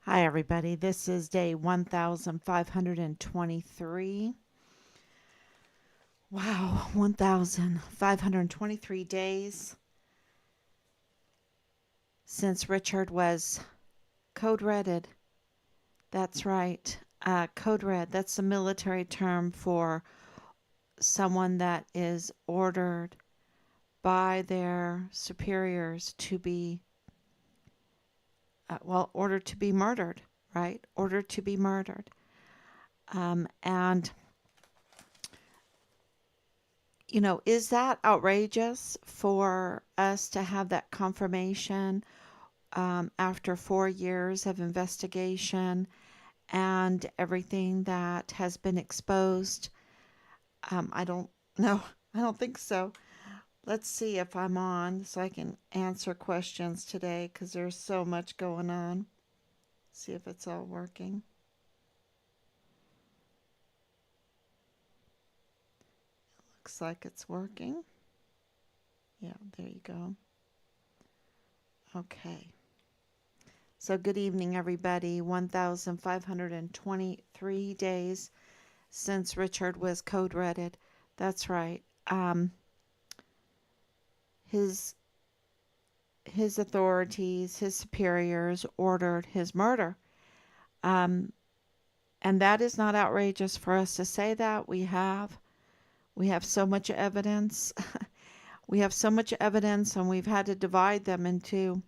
Hi, everybody. This is day 1523. Wow, 1523 days since Richard was code redded. That's right. Code red, that's the military term for someone that is ordered by their superiors to be, ordered to be murdered, right? Ordered to be murdered. And is that outrageous for us to have that confirmation after 4 years of investigation and everything that has been exposed? I don't know. I don't think so. Let's see if I'm on so I can answer questions today because there's so much going on. See if it's all working. Looks like it's working. Yeah, there you go. Okay. So, good evening, everybody. 1,523 days since Richard was code redded. That's right. His his authorities, his superiors ordered his murder. Um, and that is not outrageous for us to say that. We have so much evidence. We have so much evidence, and we've had to divide them into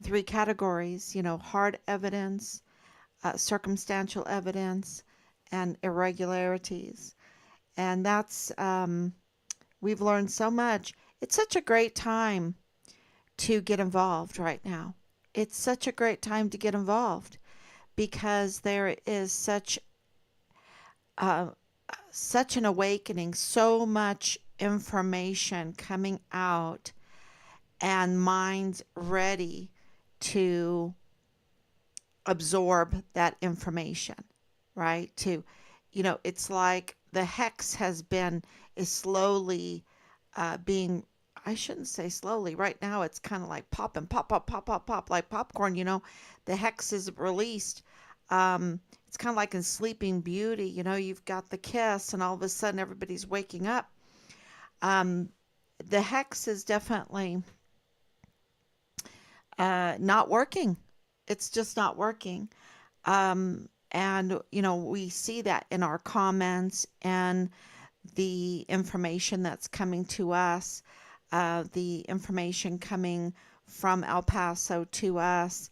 three categories. Hard evidence, circumstantial evidence, and irregularities. And we've learned so much. It's such a great time to get involved right now. It's such a great time to get involved because there is uh, such an awakening, so much information coming out, and minds ready to absorb that information, right? It's like the hex is slowly being, I shouldn't say slowly. Right now, it's kind of like popping, pop, pop, pop, pop, pop, like popcorn. The hex is released. It's kind of like in Sleeping Beauty. You've got the kiss, and all of a sudden, everybody's waking up. Um, the hex is definitely not working. It's just not working. And we see that in our comments and the information that's coming to us, the information coming from El Paso to us.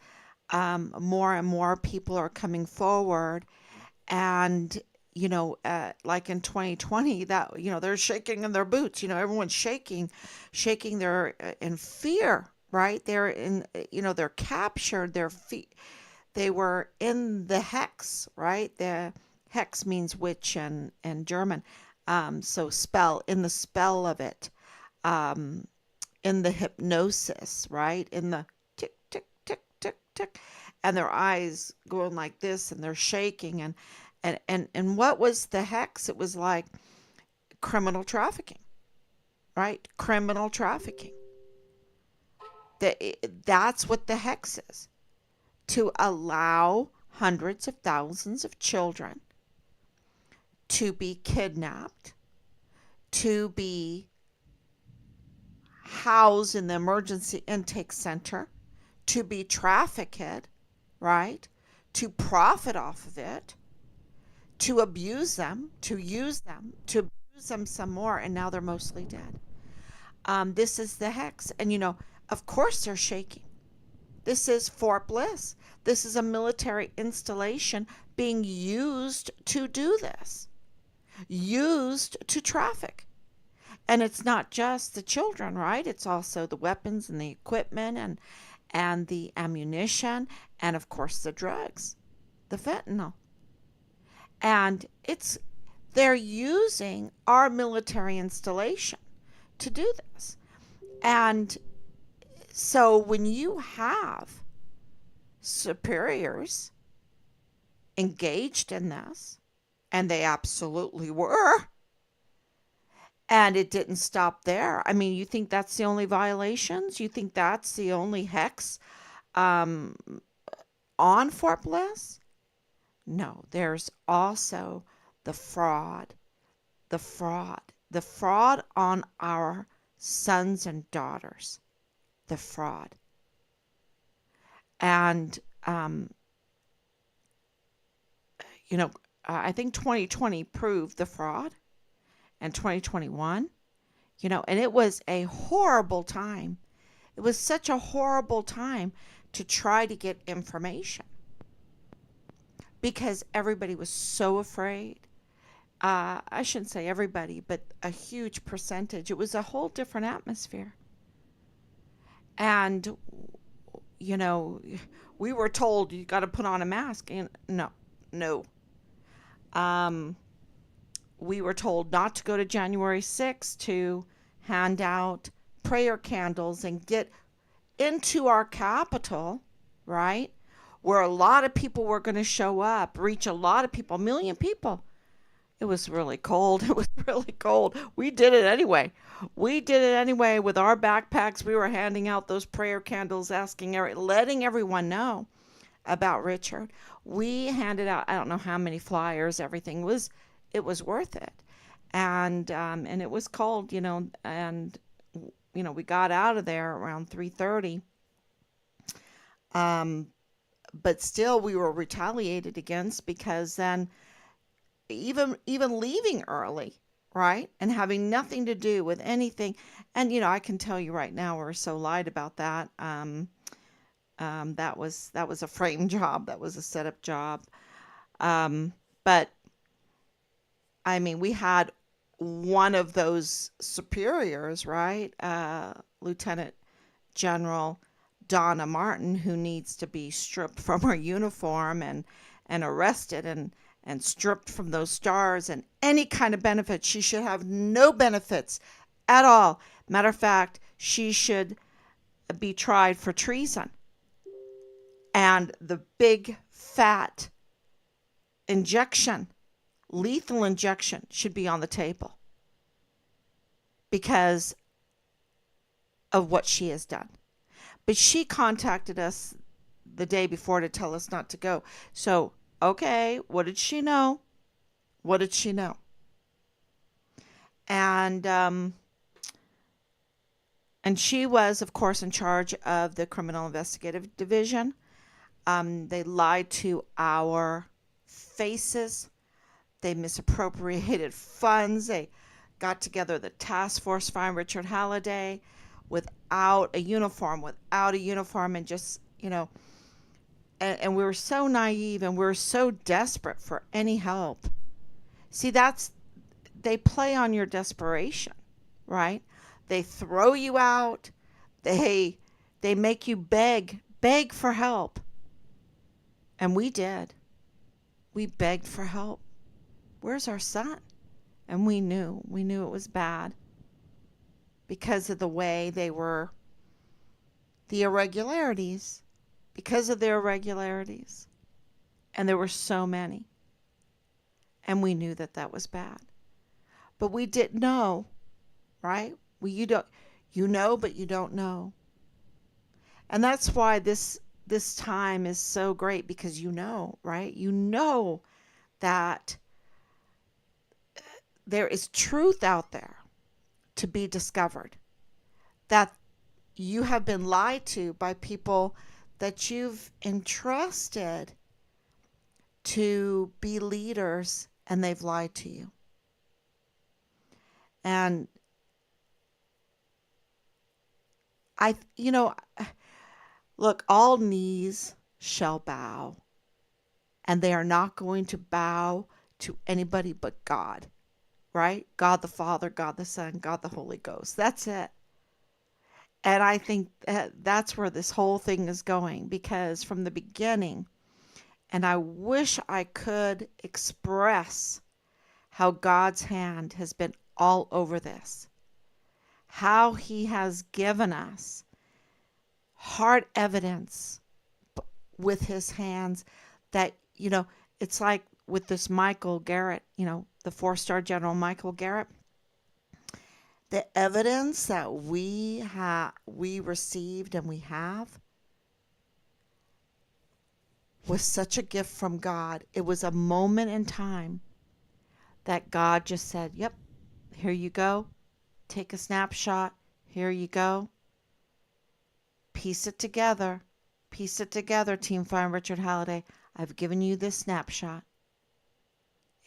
More and more people are coming forward, and like in 2020, that they're shaking in their boots. Everyone's shaking their in fear, right? They're in, they're captured. Their feet, they were in the hex, right? The hex means witch in German. So spell, in the spell of it, um, in the hypnosis, right? In the tick, tick, tick, tick, tick, and their eyes going like this, and they're shaking. And what was the hex? It was like criminal trafficking, right? Criminal trafficking. That's what the hex is, to allow hundreds of thousands of children to be kidnapped, to be housed in the emergency intake center, to be trafficked, right? To profit off of it, to abuse them, to use them, to abuse them some more, and now they're mostly dead. This is the hex. And, of course they're shaking. This is Fort Bliss. This is a military installation being used to do this, used to traffic. And it's not just the children, right? It's also the weapons and the equipment and the ammunition, and of course the drugs, the fentanyl. And they're using our military installation to do this. And so when you have superiors engaged in this, and they absolutely were, and it didn't stop there. I mean, you think that's the only violations? You think that's the only hex? Um, on Fort Bliss? No, there's also the fraud, the fraud, the fraud on our sons and daughters, the fraud. And, you know, I think 2020 proved the fraud, and 2021, and it was a horrible time. It was such a horrible time to try to get information because everybody was so afraid. I shouldn't say everybody, but a huge percentage. It was a whole different atmosphere. And, you know, we were told you got to put on a mask. And no, no. Um, we were told not to go to January 6th to hand out prayer candles and get into our capital, right? Where a lot of people were going to show up, reach a lot of people, a million people. It was really cold. It was really cold. We did it anyway. We did it anyway with our backpacks. We were handing out those prayer candles, letting everyone know about Richard. We handed out, I don't know how many flyers, everything was, it was worth it. And it was cold, and we got out of there around 3:30. Um, but still we were retaliated against because then even leaving early, right? And having nothing to do with anything. And I can tell you right now we're so lied about that. That was a frame job. That was a setup job. But I mean, we had one of those superiors, right? Lieutenant General Donna Martin, who needs to be stripped from her uniform and arrested and stripped from those stars and any kind of benefits. She should have no benefits at all. Matter of fact, she should be tried for treason. And the big fat injection, lethal injection, should be on the table because of what she has done. But she contacted us the day before to tell us not to go. So, okay, what did she know? What did she know? And she was, of course, in charge of the Criminal Investigative Division. They lied to our faces. They misappropriated funds. They got together the task force, find Richard Halliday, without a uniform, and just, and we were so naive and we were so desperate for any help. See, they play on your desperation, right? They throw you out. They make you beg for help. And we did. We begged for help. Where's our son? And we knew it was bad because of the way they were, the irregularities, because of their irregularities. And there were so many. And we knew that was bad. But we didn't know, right? Well, you know, but you don't know. And that's why this time is so great, because right? You know that there is truth out there to be discovered, that you have been lied to by people that you've entrusted to be leaders, and they've lied to you. And look, all knees shall bow, and they are not going to bow to anybody but God, right? God the Father, God the Son, God the Holy Ghost. That's it. And I think that's where this whole thing is going, because from the beginning, and I wish I could express how God's hand has been all over this, how he has given us hard evidence with his hands that, it's like with this Michael Garrett, the 4-star General Michael Garrett. The evidence that we received and we have, was such a gift from God. It was a moment in time that God just said, yep, here you go. Take a snapshot. Here you go. Piece it together. Piece it together, Team Fire and Richard Halliday. I've given you this snapshot.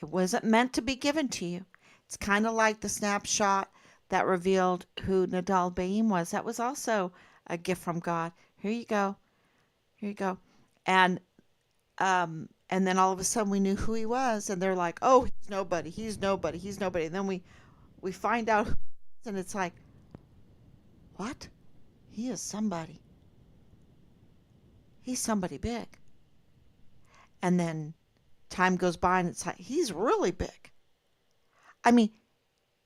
It wasn't meant to be given to you. It's kind of like the snapshot that revealed who Nadal Baim was. That was also a gift from God. Here you go. Here you go. And then all of a sudden we knew who he was, and they're like, "Oh, he's nobody. He's nobody. He's nobody." And then we find out who he is, and it's like, "What? He is somebody. He's somebody big." And then time goes by, and it's like, "He's really big." I mean,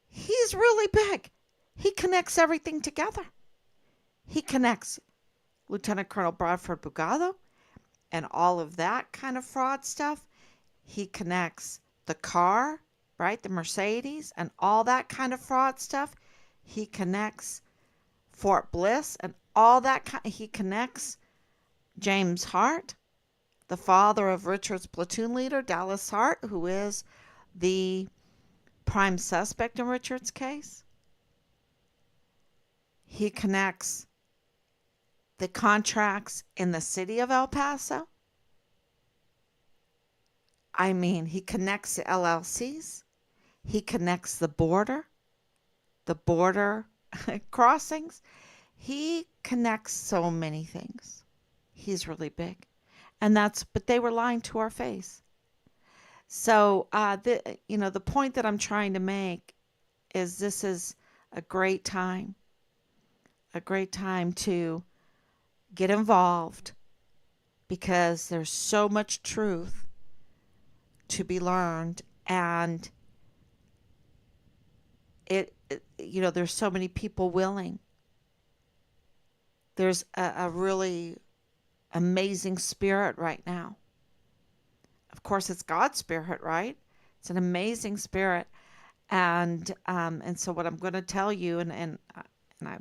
he's really big. He connects everything together. He connects Lieutenant Colonel Bradford Bugado and all of that kind of fraud stuff. He connects the car, right? The Mercedes and all that kind of fraud stuff. He connects Fort Bliss and all that kind. He connects James Hart, the father of Richard's platoon leader, Dallas Hart, who is the prime suspect in Richard's case. He connects the contracts in the city of El Paso. I mean, he connects the LLCs. He connects the border crossings. He connects so many things. He's really big. But they were lying to our face. So, the point that I'm trying to make is this is a great time to get involved because there's so much truth to be learned, and there's so many people willing. There's a really amazing spirit right now. Of course, it's God's spirit, right? It's an amazing spirit, and so what I'm going to tell you, and I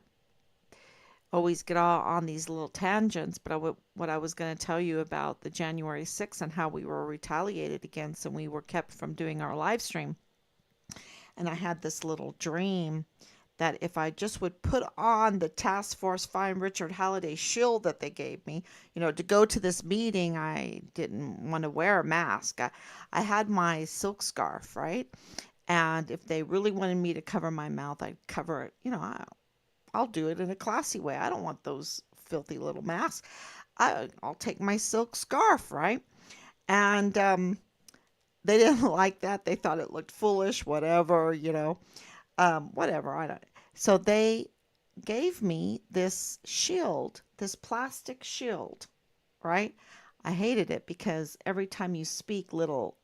always get all on these little tangents, but what I was going to tell you about the January 6th and how we were retaliated against and we were kept from doing our live stream. And I had this little dream that if I just would put on the Task Force Find Richard Halliday shield that they gave me, to go to this meeting, I didn't want to wear a mask. I had my silk scarf, right? And if they really wanted me to cover my mouth, I'd cover it. I'll do it in a classy way. I don't want those filthy little masks. I'll take my silk scarf, right? And they didn't like that. They thought it looked foolish, whatever, whatever. I don't. So they gave me this shield, this plastic shield, right? I hated it because every time you speak, little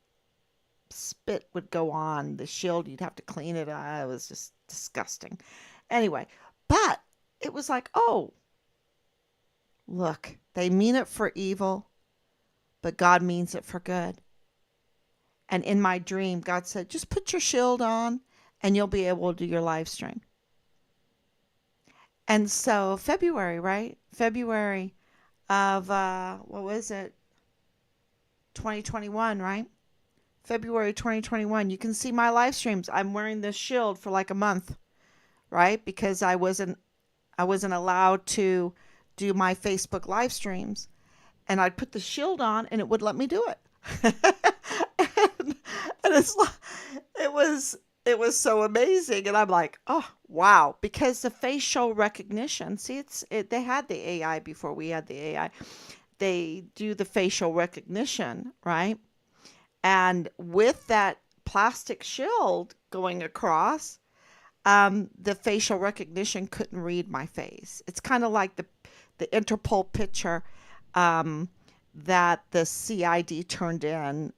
spit would go on the shield. You'd have to clean it. It was just disgusting. Anyway, but it was like, oh, look, they mean it for evil, but God means it for good. And in my dream, God said, just put your shield on and you'll be able to do your live stream. And so February, right? February of, what was it? 2021, right? February 2021. You can see my live streams. I'm wearing this shield for like a month, right? Because I wasn't allowed to do my Facebook live streams. And I'd put the shield on and it would let me do it. and it was so amazing, and I'm like, oh wow, because the facial recognition, see, they had the AI before we had the AI. They do the facial recognition, right? And with that plastic shield going across, the facial recognition couldn't read my face. It's kind of like the Interpol picture that the CID turned in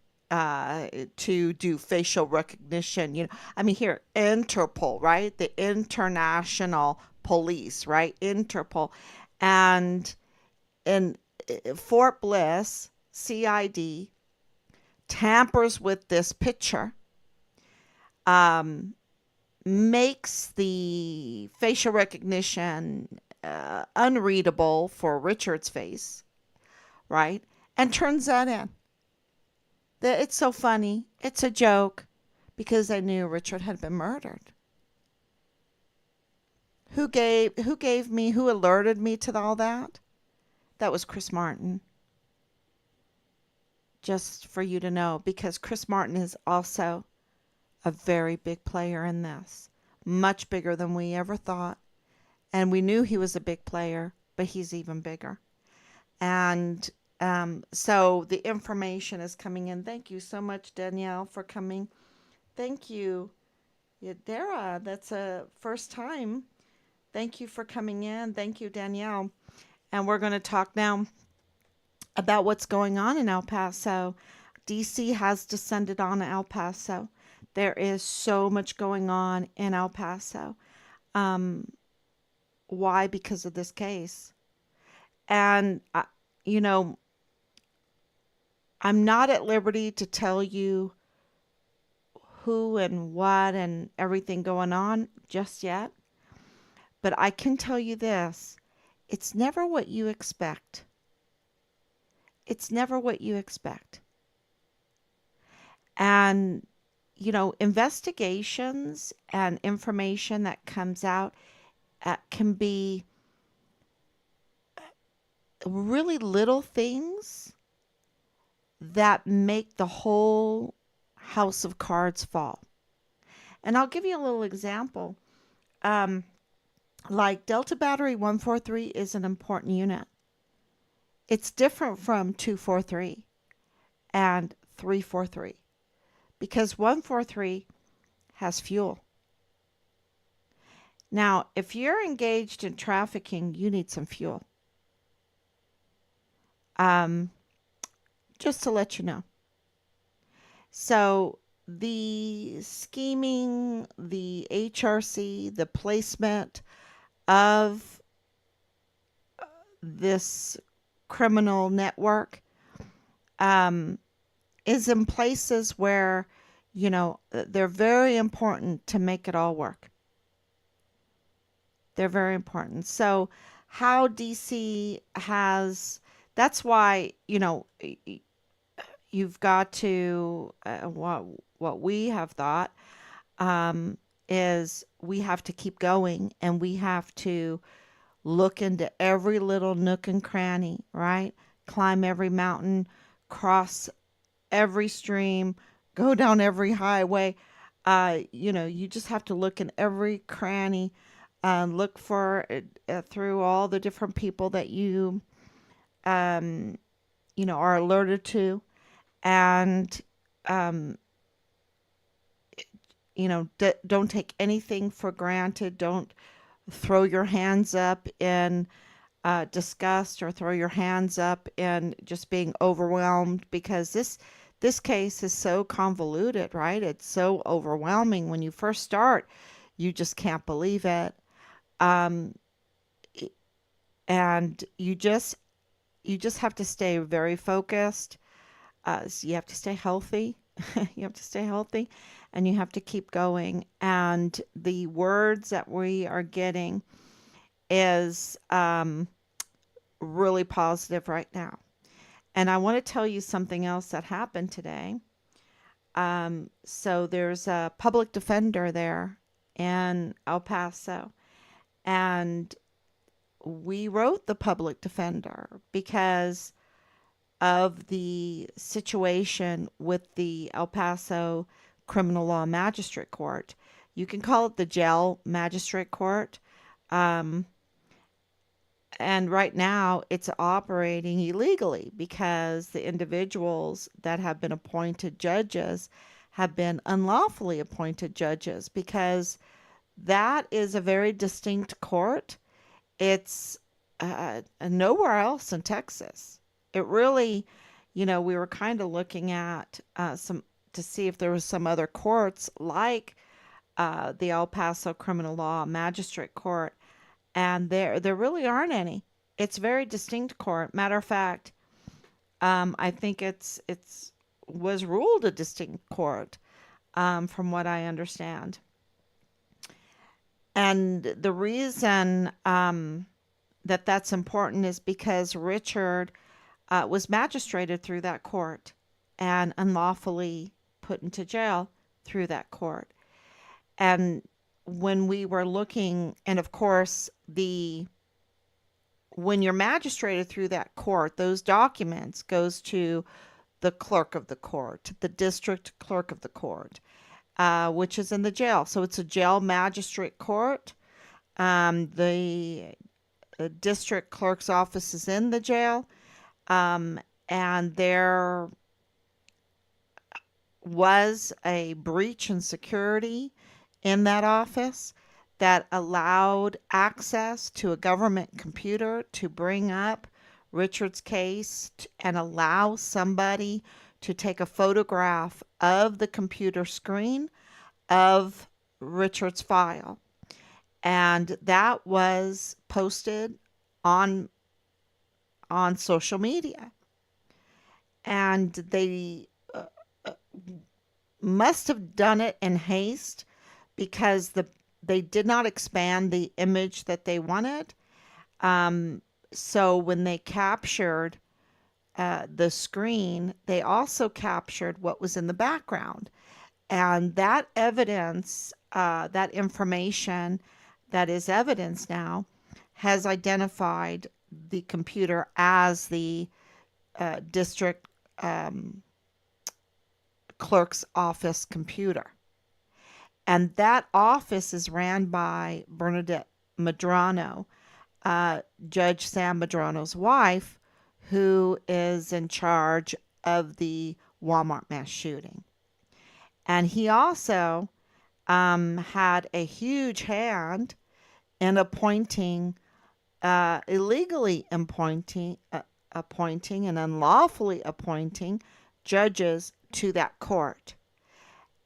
to do facial recognition. Here, Interpol, right? The International Police, right? Interpol. And in Fort Bliss, CID tampers with this picture, makes the facial recognition unreadable for Richard's face, right? and turns that in. That it's so funny. It's a joke because they knew Richard had been murdered. Who alerted me to all that? That was Chris Martin. Just for you to know, because Chris Martin is also a very big player in this. Much bigger than we ever thought. And we knew he was a big player, but he's even bigger. And so the information is coming in. Thank you so much, Danielle, for coming. Thank you, Dara. That's a first time. Thank you for coming in. Thank you, Danielle. And we're going to talk now about what's going on in El Paso. DC has descended on El Paso. There is so much going on in El Paso. Why? Because of this case. And, you know, I'm not at liberty to tell you who and what and everything going on just yet. But I can tell you this. It's never what you expect. It's never what you expect. And, you know, investigations and information that comes out can be really little things that make the whole house of cards fall. And I'll give you a little example. Like Delta Battery 143 is an important unit. It's different from 243 and 343 because 143 has fuel. Now, if you're engaged in trafficking, you need some fuel. Just to let you know. So the scheming, the HRC, the placement of this criminal network is in places where, you know, they're very important to make it all work. They're very important. So how DC has, that's why, you know, you've got to, what we have thought is we have to keep going and we have to look into every little nook and cranny, right? Climb every mountain, cross every stream, go down every highway. You know, you just have to look in every cranny, look for through all the different people that you know, are alerted to, and you know, don't take anything for granted. Don't throw your hands up in disgust or throw your hands up in just being overwhelmed because this case is so convoluted, right? It's so overwhelming. When you first start, you just can't believe it. And you just have to stay very focused. So you have to stay healthy. You have to stay healthy and you have to keep going. And the words that we are getting is really positive right now. And I want to tell you something else that happened today. So there's a public defender there in El Paso. And we wrote the public defender because of the situation with the El Paso Criminal Law Magistrate Court. You can call it the jail magistrate court. And right now it's operating illegally because the individuals that have been appointed judges have been unlawfully appointed judges because that is a very distinct court. It's nowhere else in Texas. It really, you know, we were kind of looking at some to see if there was some other courts like the El Paso Criminal Law Magistrate Court, and there really aren't any. It's a very distinct court. Matter of fact, I think it's was ruled a distinct court, from what I understand. And the reason that that's important is because Richard was magistrated through that court and unlawfully put into jail through that court. And when we were looking, and of course, when you're magistrated through that court, those documents goes to the clerk of the court, the district clerk of the court, which is in the jail. So it's a jail magistrate court. The district clerk's office is in the jail, and there was a breach in security in that office that allowed access to a government computer to bring up Richard's case and allow somebody to take a photograph of the computer screen of Richard's file. And that was posted on social media. And they must have done it in haste because they did not expand the image that they wanted. So when they captured the screen, they also captured what was in the background. And that evidence, that information that is evidence now, has identified the computer as the district clerk's office computer. And that office is ran by Bernadette Medrano, Judge Sam Medrano's wife, who is in charge of the Walmart mass shooting. And he also had a huge hand in appointing, illegally appointing and unlawfully appointing judges to that court.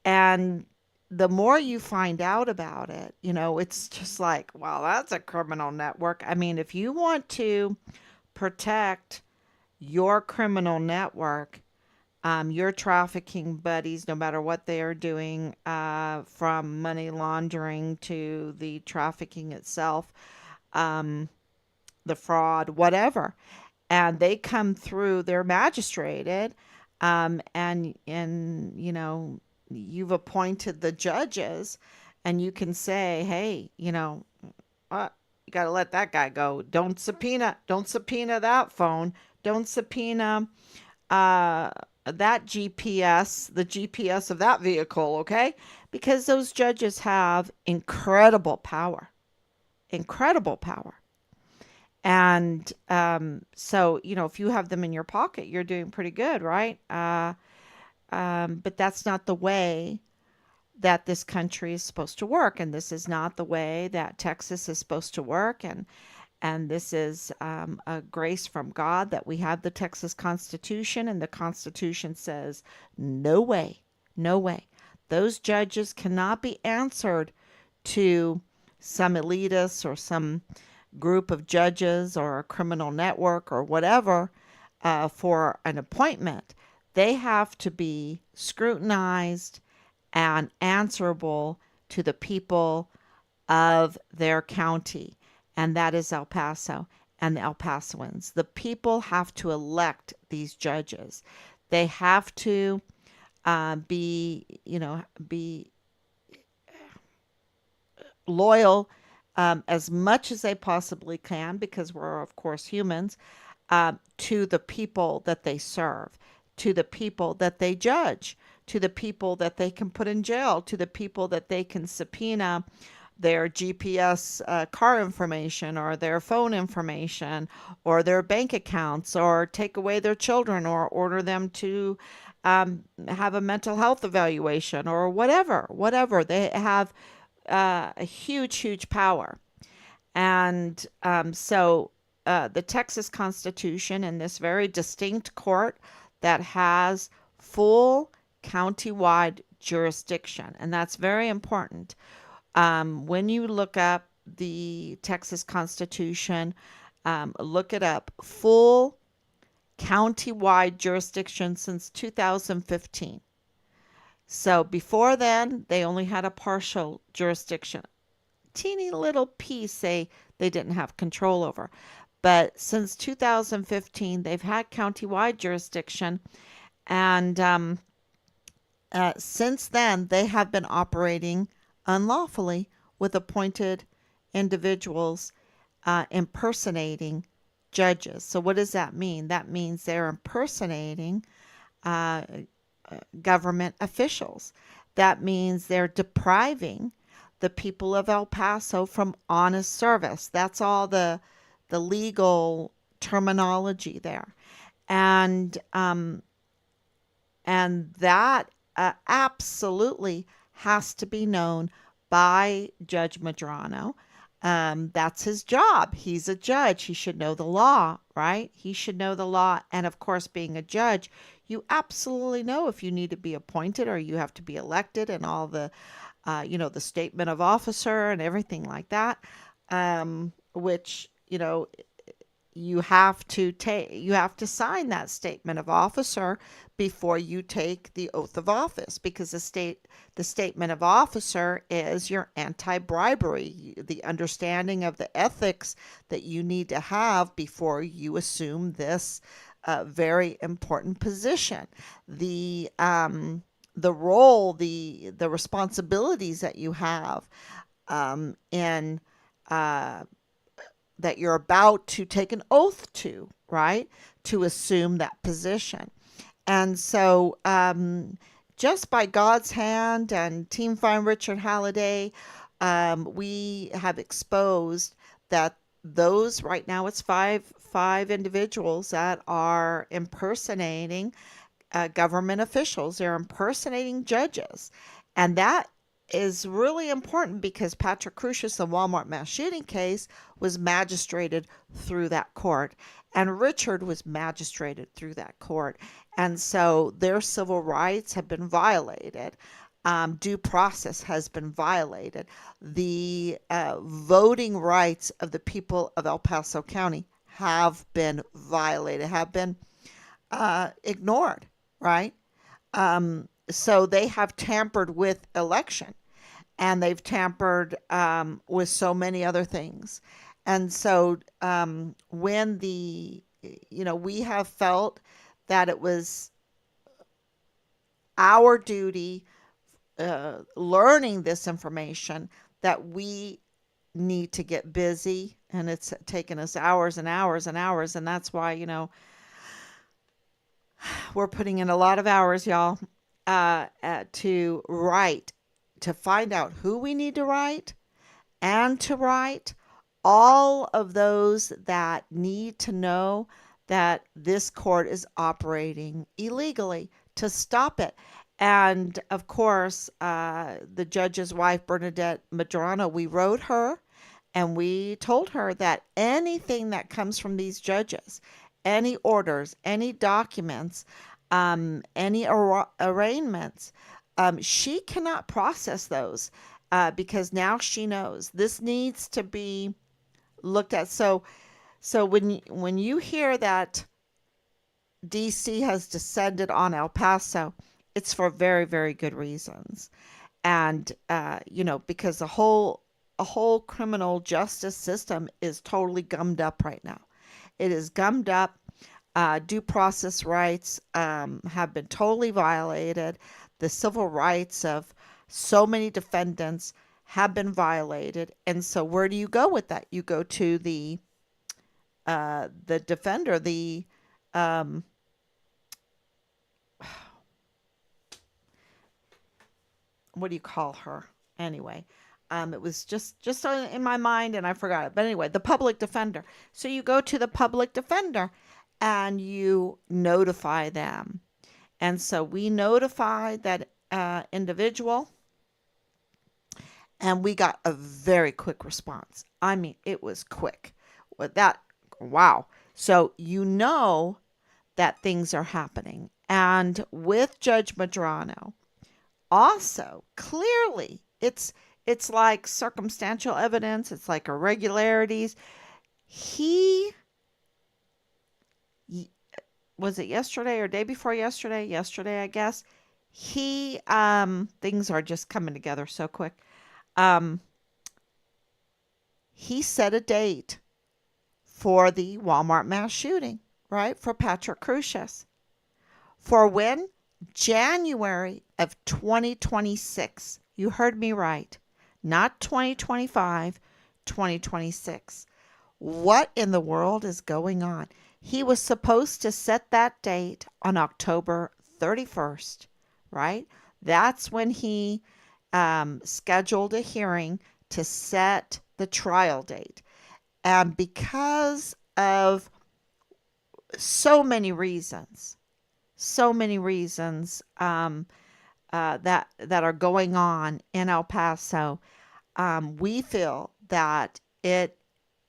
And the more you find out about it, it's just like, well, that's a criminal network. I mean, if you want to protect your criminal network, your trafficking buddies, no matter what they are doing, from money laundering to the trafficking itself, the fraud, whatever, and they come through, they're magistrated, and you've appointed the judges, and you can say, hey, you got to let that guy go. Don't subpoena that phone. Don't subpoena that GPS, the GPS of that vehicle, okay? Because those judges have incredible power. Incredible power. And so, if you have them in your pocket, you're doing pretty good, right? But that's not the way that this country is supposed to work. And this is not the way that Texas is supposed to work. And this is a grace from God that we have the Texas Constitution. And the Constitution says, no way, no way. Those judges cannot be answered to some elitists or some group of judges or a criminal network or whatever for an appointment. They have to be scrutinized and answerable to the people of their county, and that is El Paso and the El Pasoans. The people have to elect these judges. They have to be loyal as much as they possibly can, because we're, of course, humans, to the people that they serve, to the people that they judge, to the people that they can put in jail, to the people that they can subpoena their GPS car information or their phone information or their bank accounts, or take away their children, or order them to have a mental health evaluation, or whatever. They have a huge power. And so the Texas Constitution, and this very distinct court that has full county-wide jurisdiction, and that's very important. When you look up the Texas Constitution, look it up. Full county-wide jurisdiction since 2015. So before then, they only had a partial jurisdiction. Teeny little piece they didn't have control over. But since 2015, they've had countywide jurisdiction, and since then, they have been operating unlawfully with appointed individuals impersonating judges. So, what does that mean? That means they're impersonating uh, government officials. That means they're depriving the people of El Paso from honest service. That's all the legal terminology there, and um, and that absolutely has to be known by Judge Madrano. That's his job. He's a judge. He should know the law, right? He should know the law. And of course, being a judge, you absolutely know if you need to be appointed or you have to be elected and all the, the statement of officer and everything like that, which, you have to sign that statement of officer before you take the oath of office, because the statement of officer is your anti-bribery, the understanding of the ethics that you need to have before you assume this very important position, the role, the responsibilities that you have in that you're about to take an oath to, right? To assume that position. And so, just by God's hand and Team Find Richard Halliday, we have exposed that those right now it's five individuals that are impersonating government officials. They're impersonating judges, and that is really important because Patrick Crusius, the Walmart mass shooting case, was magistrated through that court, and Richard was magistrated through that court. And so their civil rights have been violated. Due process has been violated. The voting rights of the people of El Paso County have been violated, have been ignored, right? So they have tampered with election, and they've tampered with so many other things. And so when we have felt that it was our duty, learning this information, that we need to get busy, and it's taken us hours and hours and hours, and that's why we're putting in a lot of hours, y'all, to write, to find out who we need to write, and to write all of those that need to know that this court is operating illegally, to stop it. And of course, the judge's wife, Bernadette Madrano, we wrote her and we told her that anything that comes from these judges, any orders, any documents, any arraignments, she cannot process those because now she knows this needs to be looked at. So when you hear that DC has descended on El Paso, it's for very, very good reasons. And because a whole criminal justice system is totally gummed up right now. It is gummed up. Due process rights have been totally violated. The civil rights of so many defendants have been violated. And so where do you go with that? You go to the defender, um, what do you call her? Anyway, it was just in my mind and I forgot it. But anyway, the public defender. So you go to the public defender and you notify them. And so we notified that individual, and we got a very quick response. I mean, it was quick. With that, wow. So that things are happening. And with Judge Madrano, also clearly it's like circumstantial evidence, it's like irregularities. He was it yesterday or day before yesterday? Yesterday, I guess. He things are just coming together so quick. Um he set a date for the Walmart mass shooting, right? For Patrick Crusius. For when? January of 2026. You heard me right. Not 2025, 2026. What in the world is going on? He was supposed to set that date on October 31st, right? That's when he scheduled a hearing to set the trial date. And because of so many reasons, that are going on in El Paso, we feel that it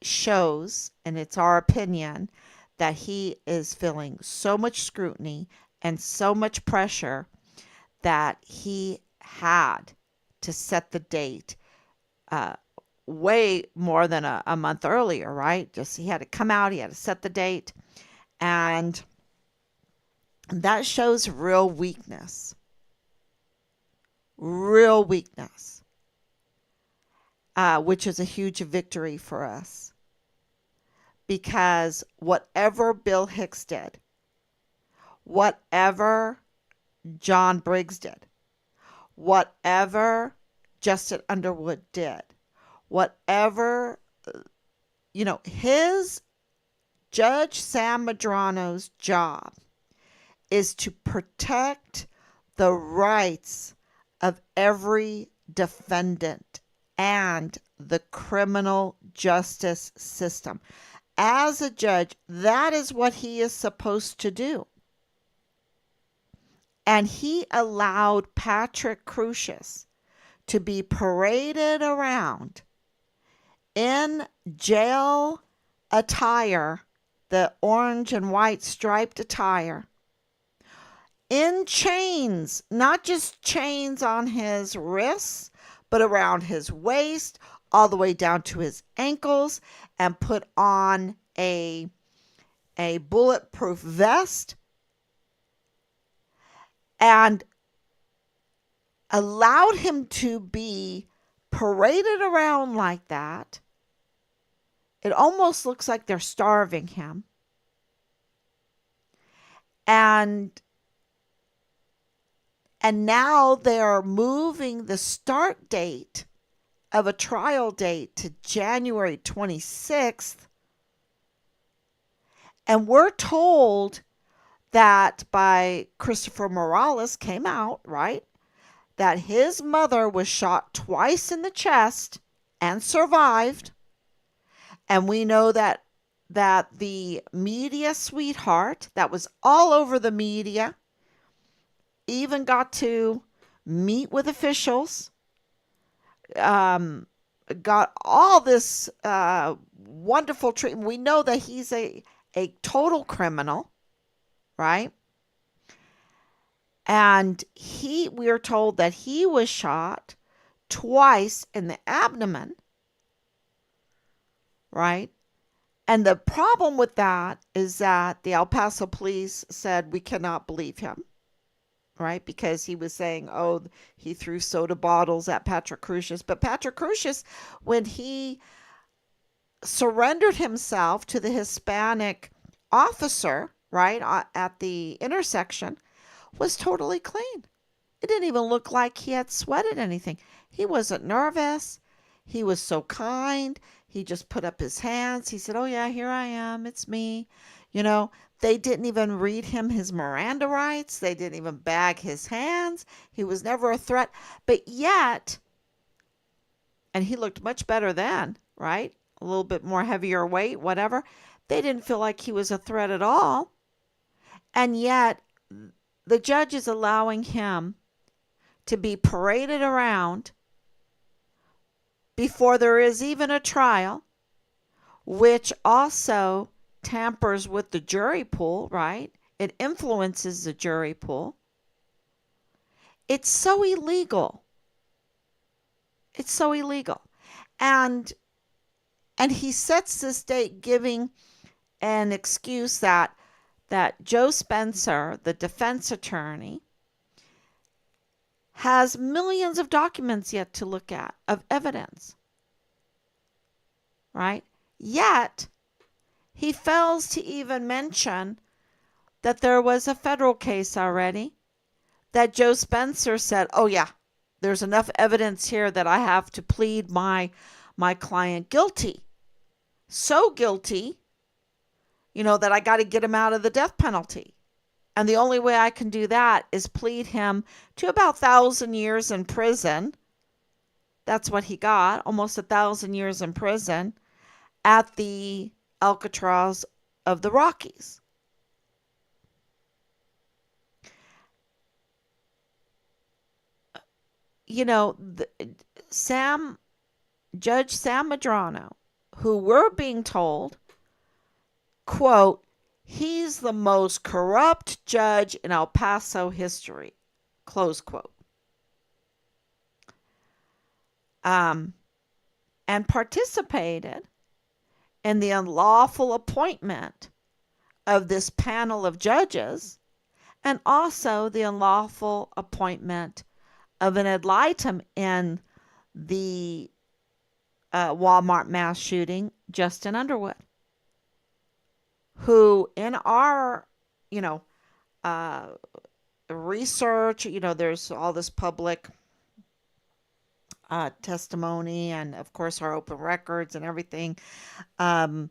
shows, and it's our opinion, that he is feeling so much scrutiny and so much pressure that he had to set the date uh, way more than a month earlier, right? Just he had to come out, he had to set the date, and that shows real weakness, which is a huge victory for us. Because whatever Bill Hicks did, whatever John Briggs did, whatever Justin Underwood did, whatever, his Judge Sam Medrano's job is to protect the rights of every defendant and the criminal justice system. As a judge, that is what he is supposed to do. And he allowed Patrick Crusius to be paraded around in jail attire, the orange and white striped attire, in chains, not just chains on his wrists, but around his waist, all the way down to his ankles, and put on a bulletproof vest, and allowed him to be paraded around like that. It almost looks like they're starving him. And now they're moving the start date of a trial date to January 26th. And we're told that by Christopher Morales came out, right? That his mother was shot twice in the chest and survived. And we know that the media sweetheart that was all over the media even got to meet with officials, got all this wonderful treatment. We know that he's a total criminal, right? And we are told that he was shot twice in the abdomen, right? And the problem with that is that the El Paso police said we cannot believe him, right? Because he was saying, oh, he threw soda bottles at Patrick Crusius. But Patrick Crusius, when he surrendered himself to the Hispanic officer, right, at the intersection, was totally clean. It didn't even look like he had sweated anything. He wasn't nervous. He was so kind. He just put up his hands. He said, oh, yeah, here I am. It's me. They didn't even read him his Miranda rights. They didn't even bag his hands. He was never a threat. But yet, and he looked much better then, right? A little bit more heavier weight, whatever. They didn't feel like he was a threat at all. And yet, the judge is allowing him to be paraded around before there is even a trial, which also tampers with the jury pool, right? It influences the jury pool. It's so illegal. It's so illegal. And he sets this date giving an excuse that Joe Spencer, the defense attorney, has millions of documents yet to look at of evidence, right? Yet, He fails to even mention that there was a federal case already, that Joe Spencer said, oh, yeah, there's enough evidence here that I have to plead my client guilty. So guilty, that I got to get him out of the death penalty. And the only way I can do that is plead him to about 1,000 years in prison. That's what he got, almost 1,000 years in prison at the Alcatraz of the Rockies. Judge Sam Medrano, who we're being told, quote, he's the most corrupt judge in El Paso history, close quote. And participated in the unlawful appointment of this panel of judges, and also the unlawful appointment of an ad litem in the Walmart mass shooting, Justin Underwood, who in our, research, there's all this public testimony and, of course, our open records and everything. Um,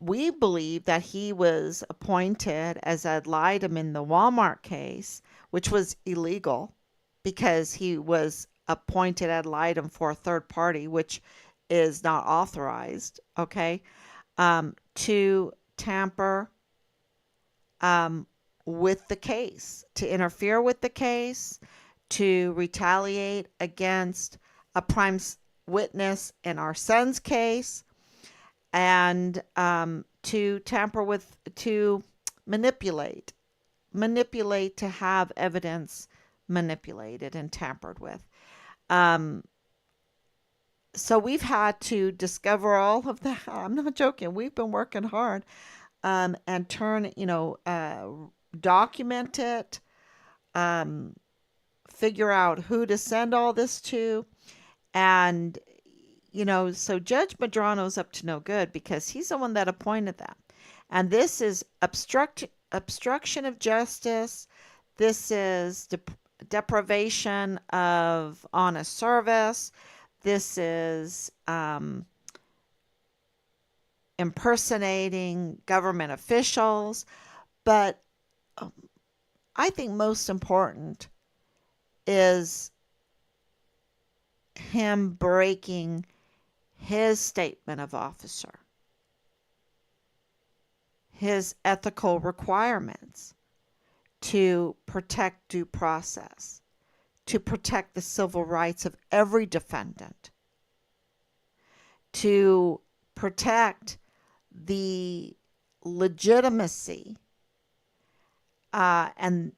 we believe that he was appointed as ad litem in the Walmart case, which was illegal because he was appointed ad litem for a third party, which is not authorized, okay, to tamper with the case, to interfere with the case, to retaliate against a prime witness in our son's case, and to tamper with, to manipulate to have evidence manipulated and tampered with. So we've had to discover all of that. I'm not joking. We've been working hard and document it, figure out who to send all this to. And, so Judge Medrano's up to no good because he's the one that appointed them. And this is obstruction of justice. This is deprivation of honest service. This is impersonating government officials. But I think most important is him breaking his statement of officer, his ethical requirements to protect due process, to protect the civil rights of every defendant, to protect the legitimacy and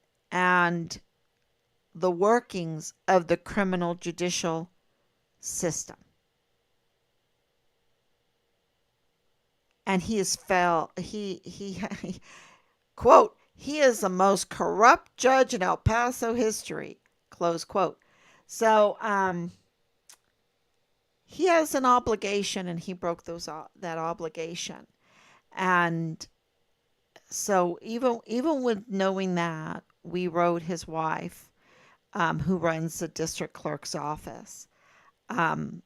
the workings of the criminal judicial system. And he quote, he is the most corrupt judge in El Paso history, close quote. So he has an obligation, and he broke that obligation. And so even with knowing that, we wrote his wife, who runs the district clerk's office. And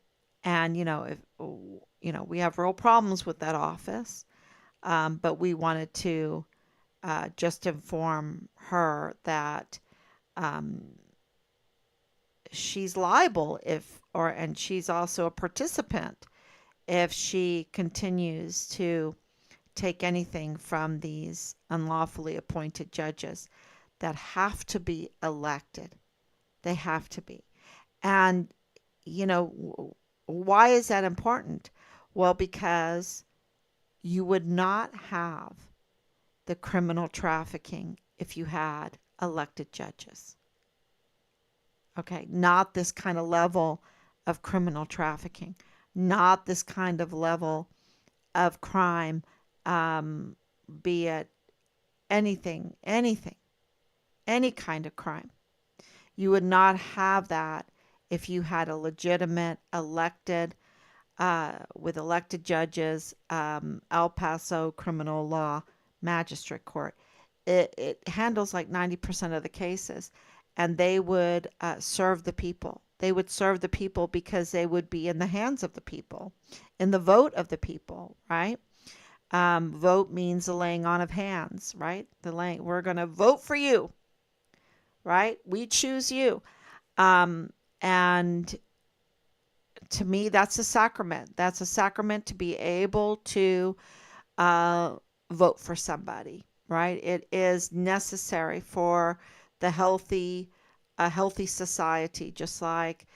we have real problems with that office, but we wanted to just inform her that she's liable and she's also a participant if she continues to take anything from these unlawfully appointed judges that have to be elected. They have to be. And, why is that important? Well, because you would not have the criminal trafficking if you had elected judges. Okay, not this kind of level of criminal trafficking, not this kind of level of crime, be it anything, any kind of crime. You would not have that if you had a legitimate elected with elected judges, El Paso Criminal Law Magistrate Court. It handles like 90% of the cases, and they would serve the people. They would serve the people because they would be in the hands of the people, in the vote of the people, right? Vote means the laying on of hands, right? We're going to vote for you, right? We choose you. And to me, that's a sacrament. That's a sacrament to be able to uh, vote for somebody, right? It is necessary for the a healthy society, just like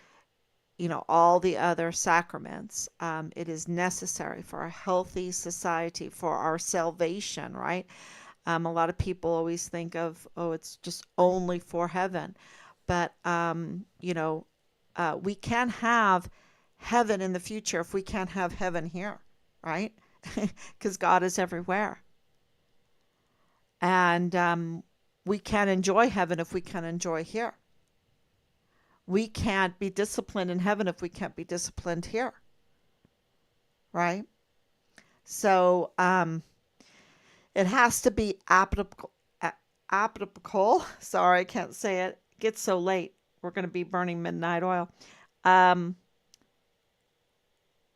all the other sacraments. It is necessary for a healthy society for our salvation, right? A lot of people always think of, oh, it's just only for heaven, but we can have heaven in the future if we can't have heaven here, right? Because God is everywhere. And we can't enjoy heaven if we can't enjoy here. We can't be disciplined in heaven if we can't be disciplined here, right? So it has to be applicable. Applicable. Sorry, I can't say it. It gets so late. We're going to be burning midnight oil. Um,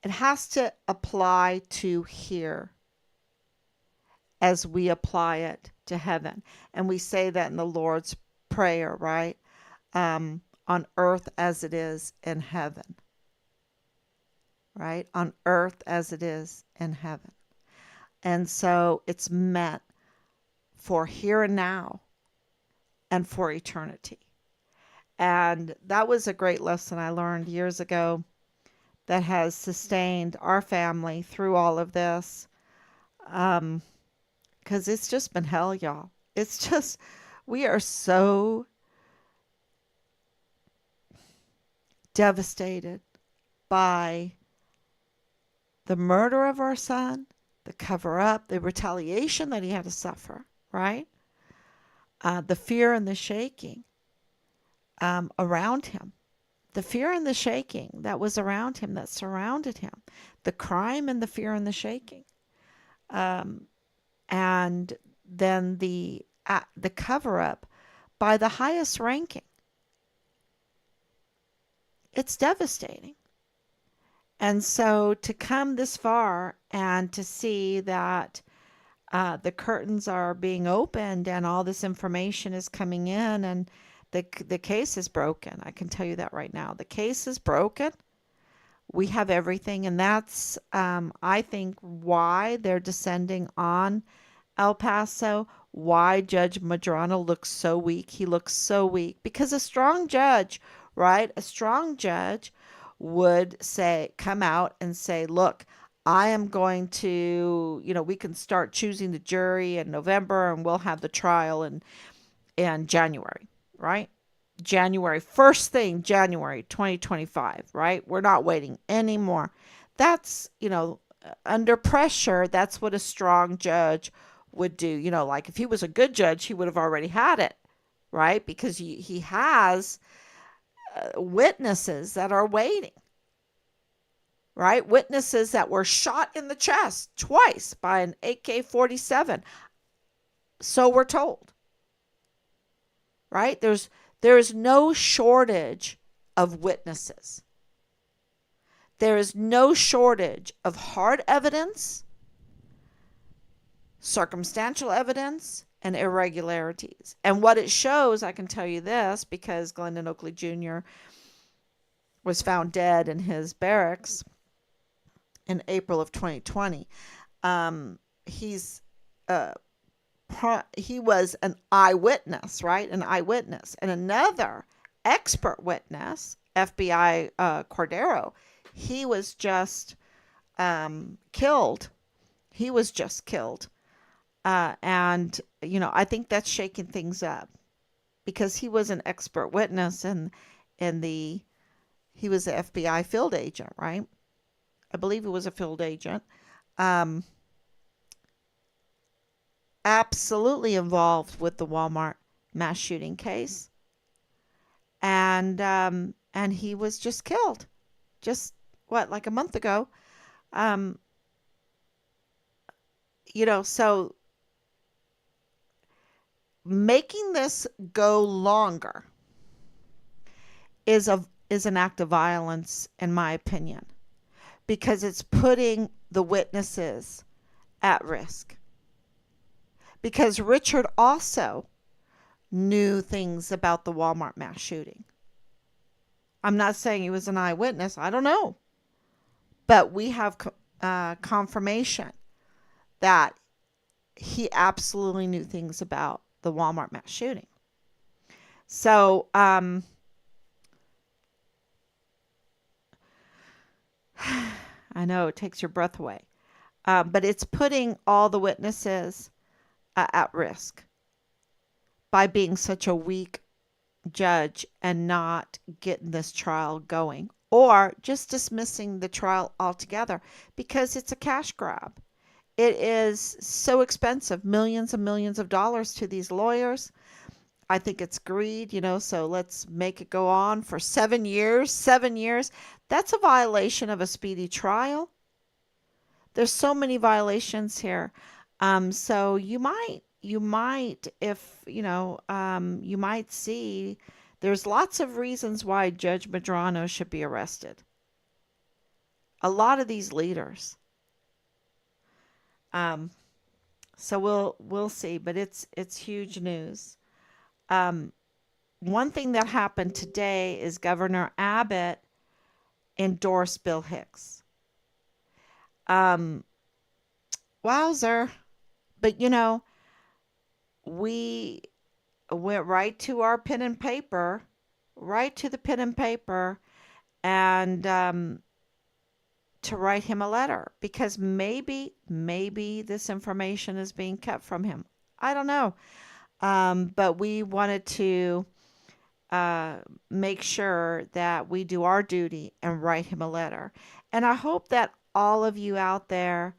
it has to apply to here as we apply it to heaven. And we say that in the Lord's Prayer, right? On earth as it is in heaven, right? On earth as it is in heaven. And so it's meant for here and now and for eternity. And that was a great lesson I learned years ago that has sustained our family through all of this. Because it's just been hell, y'all. It's just, we are so devastated by the murder of our son, the cover up, the retaliation that he had to suffer, right? The fear and the shaking around him. The fear and the shaking that was around him, that surrounded him. The crime and the fear and the shaking. And then the cover up by the highest ranking. It's devastating. And so to come this far and to see that the curtains are being opened and all this information is coming in, and the case is broken. I can tell you that right now. The case is broken. We have everything, and that's I think why they're descending on El Paso, why Judge Madrano looks so weak. He looks so weak because a strong judge, right? A strong judge would come out and say, look, I am going to, we can start choosing the jury in November and we'll have the trial in January, right? January, first thing, January 2025, right? We're not waiting anymore. That's, under pressure, that's what a strong judge would do. Like if he was a good judge, he would have already had it, right? Because he has witnesses that are waiting, right? Witnesses that were shot in the chest twice by an AK-47. So we're told, right? There is no shortage of witnesses. There is no shortage of hard evidence, circumstantial evidence, and irregularities. And what it shows, I can tell you this, because Glendon Oakley Jr. was found dead in his barracks in April of 2020. He was an eyewitness, right? An eyewitness. And another expert witness, FBI Cordero, he was just killed. He was just killed. And, I think that's shaking things up because he was an expert witness and he was the FBI field agent, right? I believe he was a field agent. Absolutely involved with the Walmart mass shooting case. And he was just killed. Just like a month ago. Um, so making this go longer is an act of violence, in my opinion, because it's putting the witnesses at risk. Because Richard also knew things about the Walmart mass shooting. I'm not saying he was an eyewitness. I don't know. But we have confirmation that he absolutely knew things about the Walmart mass shooting. So, I know it takes your breath away, but it's putting all the witnesses at risk by being such a weak judge and not getting this trial going, or just dismissing the trial altogether because it's a cash grab. It is so expensive, millions and millions of dollars to these lawyers. I think it's greed, so let's make it go on for 7 years. 7 years. That's a violation of a speedy trial. There's so many violations here. So you might, if, you might see there's lots of reasons why Judge Medrano should be arrested. A lot of these leaders. Um, so we'll see, but it's huge news. Um, One thing that happened today is Governor Abbott endorsed Bill Hicks. Um, Wowzer. But we went right to our pen and paper, right to the pen and paper, and to write him a letter because maybe this information is being kept from him. I don't know. But we wanted to uh, make sure that we do our duty and write him a letter. And I hope that all of you out there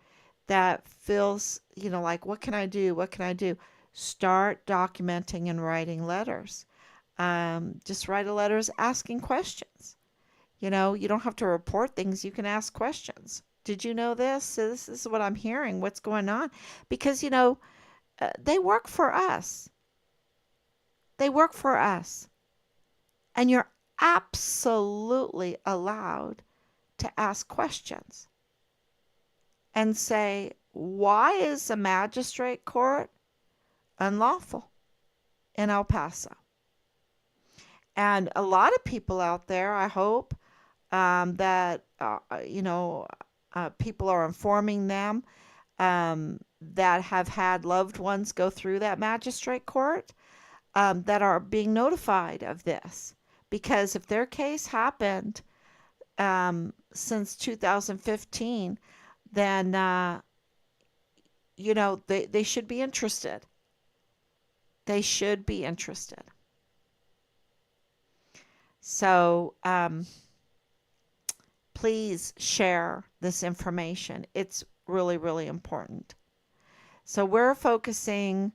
that feels, like, what can I do? What can I do? Start documenting and writing letters. Just write a letters asking questions. You don't have to report things. You can ask questions. Did you know this? This is what I'm hearing. What's going on? Because, they work for us. They work for us. And you're absolutely allowed to ask questions and say, why is a magistrate court unlawful in El Paso? And a lot of people out there, I hope, that, people are informing them that have had loved ones go through that magistrate court, that are being notified of this. Because if their case happened since 2015, then, they should be interested. They should be interested. So please share this information. It's really, really important. So we're focusing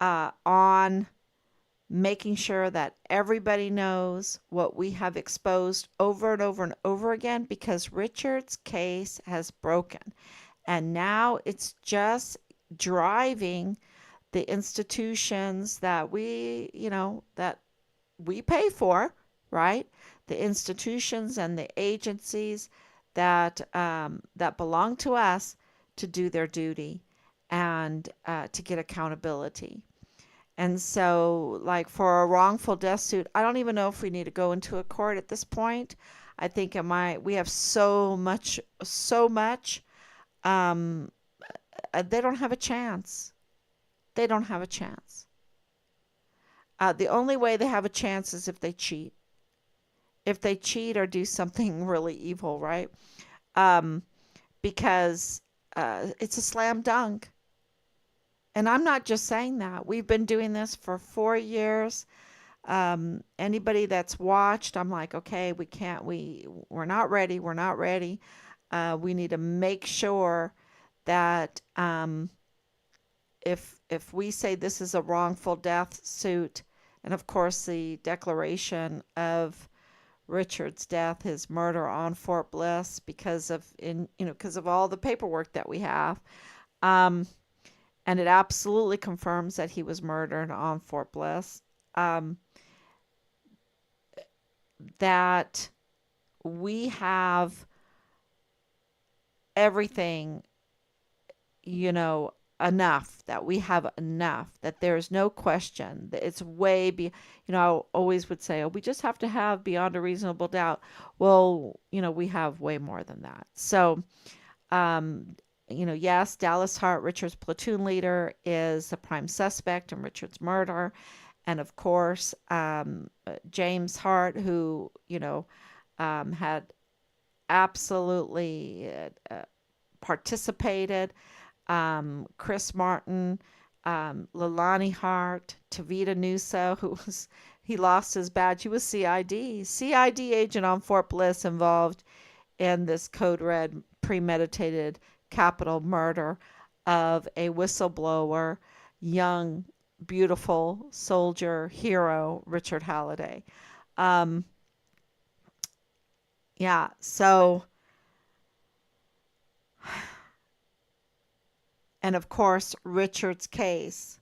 on making sure that everybody knows what we have exposed over and over and over again because Richard's case has broken. And now it's just driving the institutions that that we pay for, right? The institutions and the agencies that belong to us to do their duty and to get accountability. And so, like for a wrongful death suit, I don't even know if we need to go into a court at this point. I think we have so much, so much. Um, they don't have a chance. They don't have a chance. The only way they have a chance is if they cheat. If they cheat or do something really evil, right? Um, because it's a slam dunk. And I'm not just saying that. We've been doing this for 4 years. Anybody that's watched, I'm like, okay, we're not ready. We're not ready. We need to make sure that if we say this is a wrongful death suit, and of course the Declaration of Richard's death, his murder on Fort Bliss, because of all the paperwork that we have. Um, and it absolutely confirms that he was murdered on Fort Bliss. Um, that we have everything, you know, enough, that we have enough, that there's no question that it's I always would say, oh, we just have to have beyond a reasonable doubt. Well, we have way more than that. So, um, yes, Dallas Hart, Richard's platoon leader, is the prime suspect in Richard's murder. And of course, James Hart, who, had absolutely participated, Chris Martin, Lalani Hart, Tavita Nuso, he lost his badge. He was CID agent on Fort Bliss, involved in this code red premeditated capital murder of a whistleblower, young, beautiful soldier hero, Richard Halliday. Um, yeah, so, and of course, Richard's case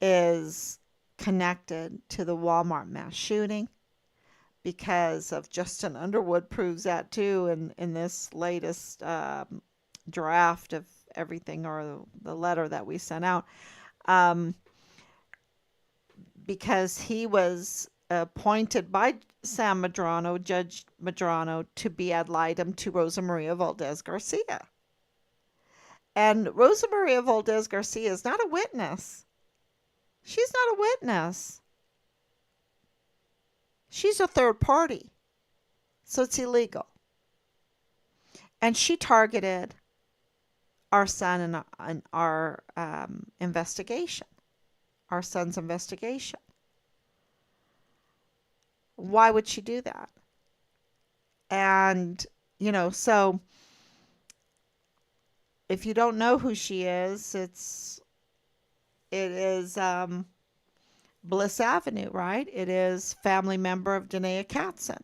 is connected to the Walmart mass shooting, because of Justin Underwood proves that too in this latest draft of everything, or the letter that we sent out, um, because he was appointed by Judge Medrano, to be ad litem to Rosa Maria Valdez Garcia. And Rosa Maria Valdez Garcia is not a witness. She's not a witness. She's a third party. So it's illegal. And she targeted our son and our investigation, our son's investigation. Why would she do that? And, so if you don't know who she is, it is Bliss Avenue, right? It is family member of Danae Katzen,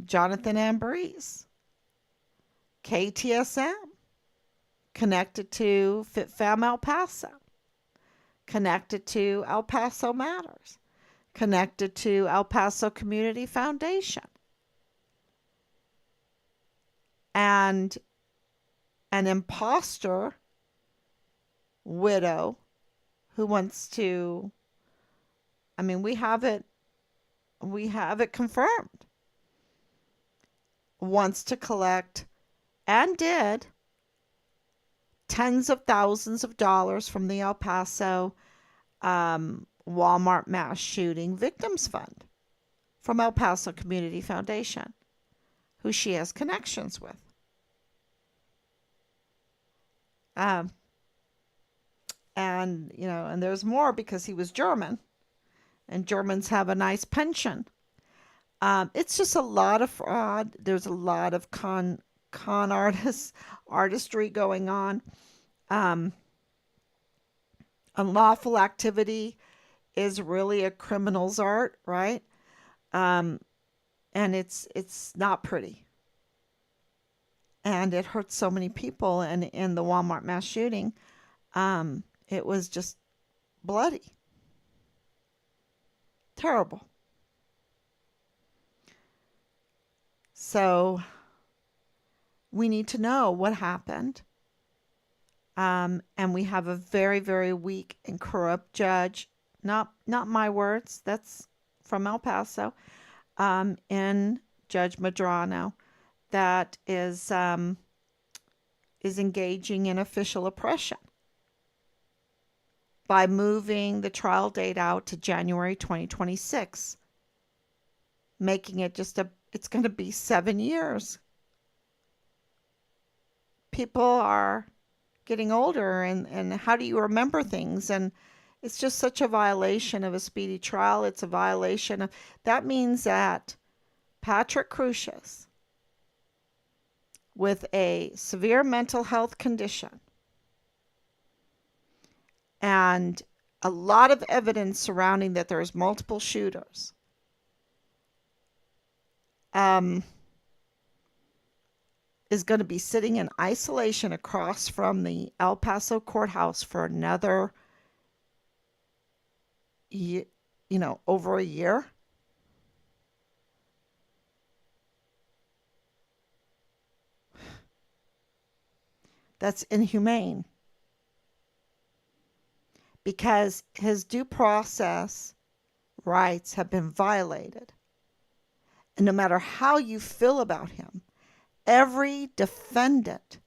Jonathan Ambrose, KTSM, connected to FitFam El Paso, connected to El Paso Matters, connected to El Paso Community Foundation, and an imposter widow who wants to, we have it confirmed, wants to collect, and did, tens of thousands of dollars from the El Paso Walmart mass shooting victims fund, from El Paso Community Foundation, who she has connections with. And there's more, because he was German, and Germans have a nice pension. It's just a lot of fraud. There's a lot of con artistry going on. Unlawful activity is really a criminal's art, right? And it's not pretty. And it hurts so many people. And in the Walmart mass shooting, it was just bloody. Terrible. So we need to know what happened. And we have a very, very weak and corrupt judge. Not my words. That's from El Paso. In Judge Medrano, that is engaging in official oppression by moving the trial date out to January 2026, making it it's going to be 7 years. People are getting older, and how do you remember things? And it's just such a violation of a speedy trial. It's a violation of, that means that Patrick Crusius, with a severe mental health condition and a lot of evidence surrounding that there's multiple shooters, um, is going to be sitting in isolation across from the El Paso courthouse for another, over a year. That's inhumane because his due process rights have been violated. And no matter how you feel about him, every defendant,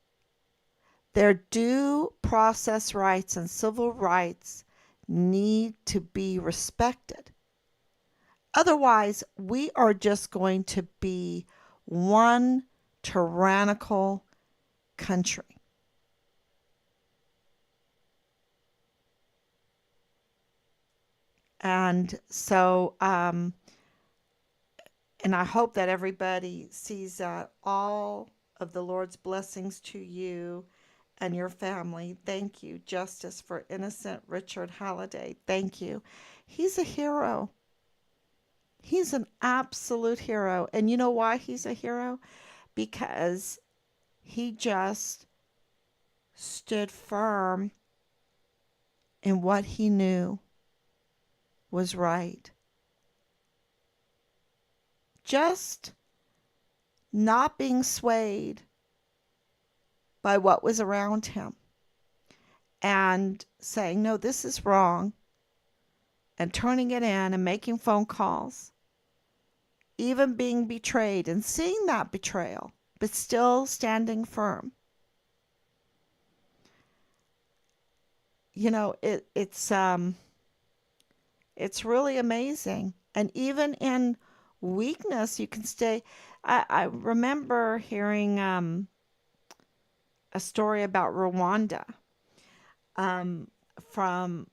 their due process rights and civil rights need to be respected. Otherwise, we are just going to be one tyrannical country. And so, and I hope that everybody sees that. All of the Lord's blessings to you and your family. Thank you, Justice for Innocent Richard Halliday. Thank you. He's a hero. He's an absolute hero. And you know why he's a hero? Because he just stood firm in what he knew was right. Just not being swayed by what was around him and saying, no, this is wrong, and turning it in and making phone calls, even being betrayed and seeing that betrayal, but still standing firm. It's really amazing. And even in weakness, you can stay. I remember hearing a story about Rwanda, um, from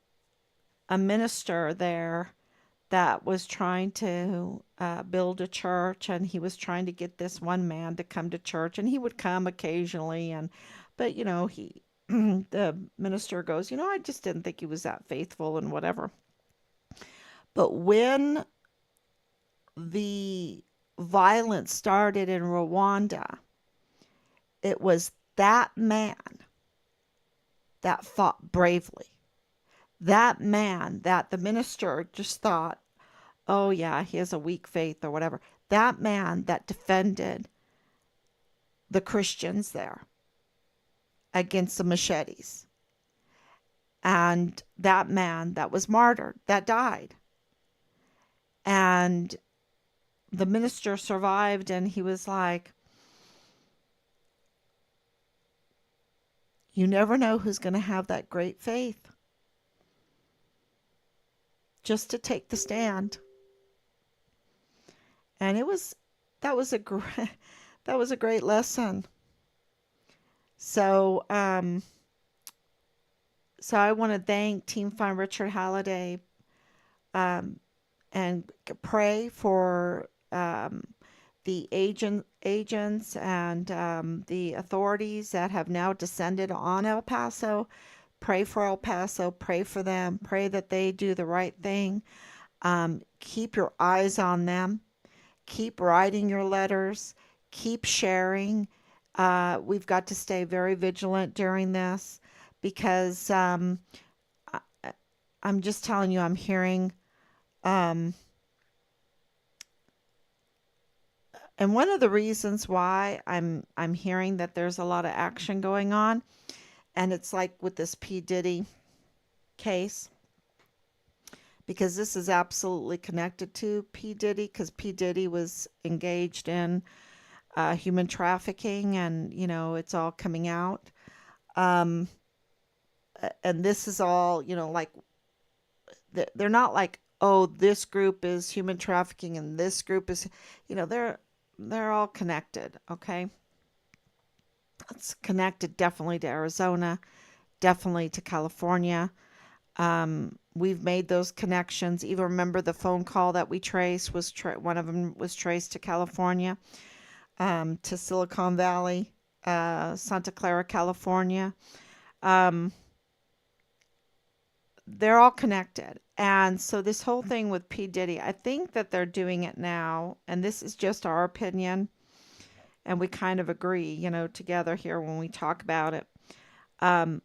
a minister there that was trying to build a church, and he was trying to get this one man to come to church, and he would come occasionally, but he the minister goes, I just didn't think he was that faithful and whatever. But when the violence started in Rwanda, it was that man that fought bravely. That man that the minister just thought, oh, yeah, he has a weak faith or whatever. That man that defended the Christians there against the machetes. And that man that was martyred, that died. And the minister survived, and he was like, you never know who's going to have that great faith just to take the stand. And that was a great that was a great lesson. So so I want to thank Team Find Richard Halliday, um, and pray for the agents and the authorities that have now descended on El Paso. Pray for El Paso. Pray for them. Pray that they do the right thing. Keep your eyes on them. Keep writing your letters. Keep sharing. We've got to stay very vigilant during this because I, I'm just telling you, I'm hearing. Um, and one of the reasons why I'm hearing that there's a lot of action going on, and it's like with this P. Diddy case, because this is absolutely connected to P. Diddy, because P. Diddy was engaged in human trafficking, and it's all coming out. Um, and this is all, like they're not like, oh, this group is human trafficking and this group is, they're all connected. Okay, it's connected definitely to Arizona, definitely to California. We've made those connections. Even remember the phone call that we traced was one of them was traced to California, to Silicon Valley, Santa Clara, California. Um, they're all connected. And so this whole thing with P. Diddy, I think that they're doing it now, and this is just our opinion, and we kind of agree, together here when we talk about it, um,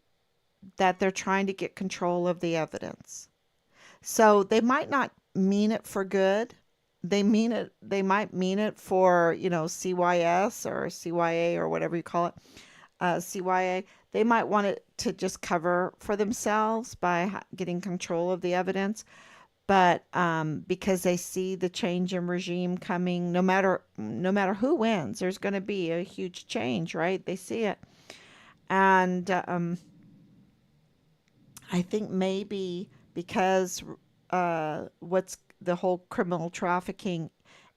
that they're trying to get control of the evidence. So they might not mean it for good. They might mean it for, CYS or CYA or whatever you call it, CYA. They might want it to just cover for themselves by getting control of the evidence. But because they see the change in regime coming, no matter who wins, there's going to be a huge change, right? They see it. And I think maybe because what's the whole criminal trafficking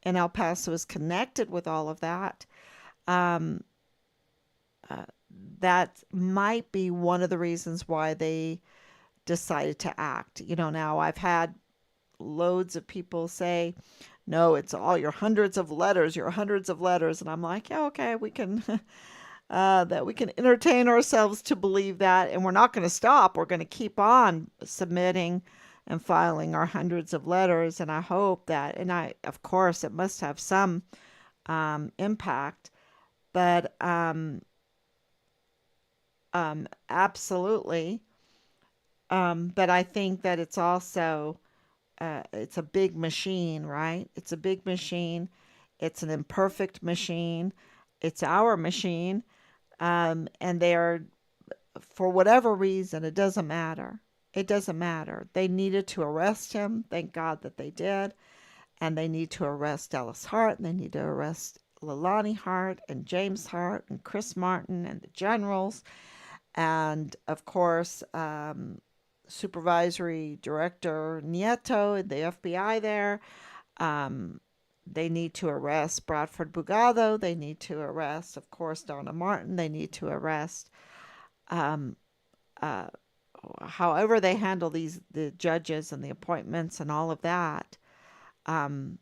in El Paso is connected with all of that. Um, uh, that might be one of the reasons why they decided to act. Now I've had loads of people say, no, it's all your hundreds of letters. And I'm like, yeah, okay, we can that we can entertain ourselves to believe that, and we're not going to stop. We're going to keep on submitting and filing our hundreds of letters, and I hope that, and of course, it must have some impact, but absolutely. But I think that it's also it's a big machine, right? It's a big machine. It's an imperfect machine. It's our machine, and they are, for whatever reason, it doesn't matter. It doesn't matter. They needed to arrest him. Thank God that they did. And they need to arrest Ellis Hart. And they need to arrest Leilani Hart and James Hart and Chris Martin and the generals. And of course, Supervisory Director Nieto and the FBI there. Um, they need to arrest Bradford Bugado. They need to arrest, of course, Donna Martin. They need to arrest um, uh, however they handle the judges and the appointments and all of that. Um,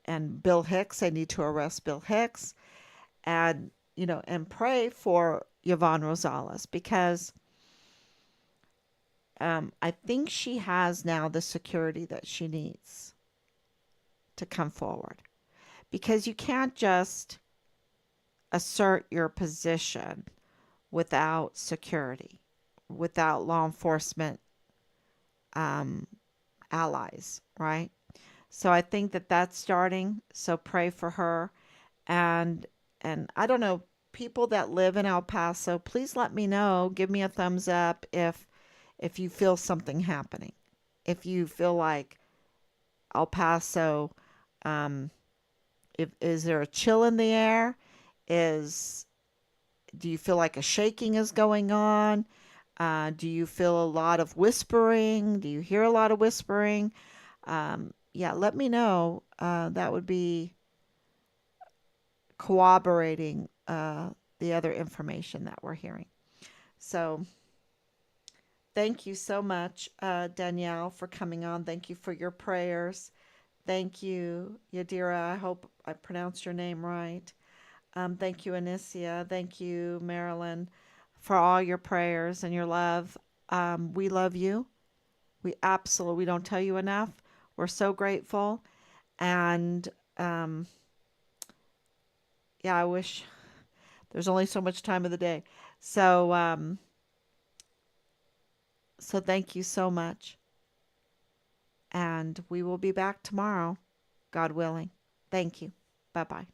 and Bill Hicks, they need to arrest Bill Hicks, and and pray for Yvonne Rosales, because I think she has now the security that she needs to come forward, because you can't just assert your position without security, without law enforcement um, allies, right? So I think that that's starting. So pray for her, and I don't know, people that live in El Paso, please let me know. Give me a thumbs up if you feel something happening. If you feel like El Paso, um, if is there a chill in the air? Is Do you feel like a shaking is going on? Do you feel a lot of whispering? Do you hear a lot of whispering? Yeah, let me know. That would be corroborating the other information that we're hearing. So, thank you so much, Danielle, for coming on. Thank you for your prayers. Thank you, Yadira. I hope I pronounced your name right. Thank you, Anicia. Thank you, Marilyn, for all your prayers and your love. We love you. We don't tell you enough. We're so grateful. And um, yeah, I wish there's only so much time of the day. So, so thank you so much. And we will be back tomorrow, God willing. Thank you. Bye bye.